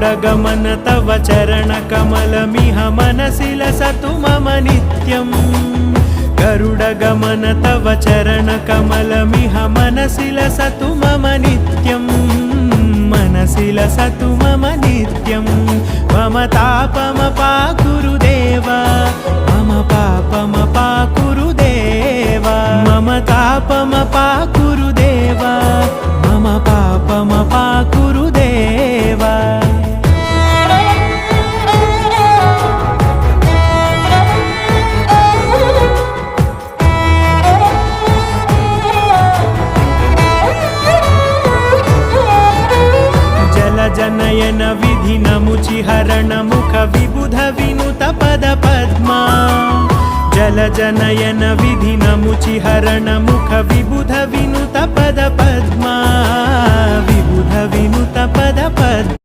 गरुडगमन तव चरणकमलमिह मनसि लसतु मम नित्यम् गरुडगमन तव चरणकमलमिह मनसि लसतु मम नित्यम् मनसि लसतु मम नित्यम् मम तापमपाकुरुदेव मम पापमपाकुरुदेव मम तापमपाकुरुदेव मम पापमपाकुरुदेव जनयन विधिनमुचिहरण मुख विबुध विनुत पद पद्मा जलजनयन विधिनमुचिहरण मुख विबुध विनुत पद पद्मा विबुध विनुत पद पद्मा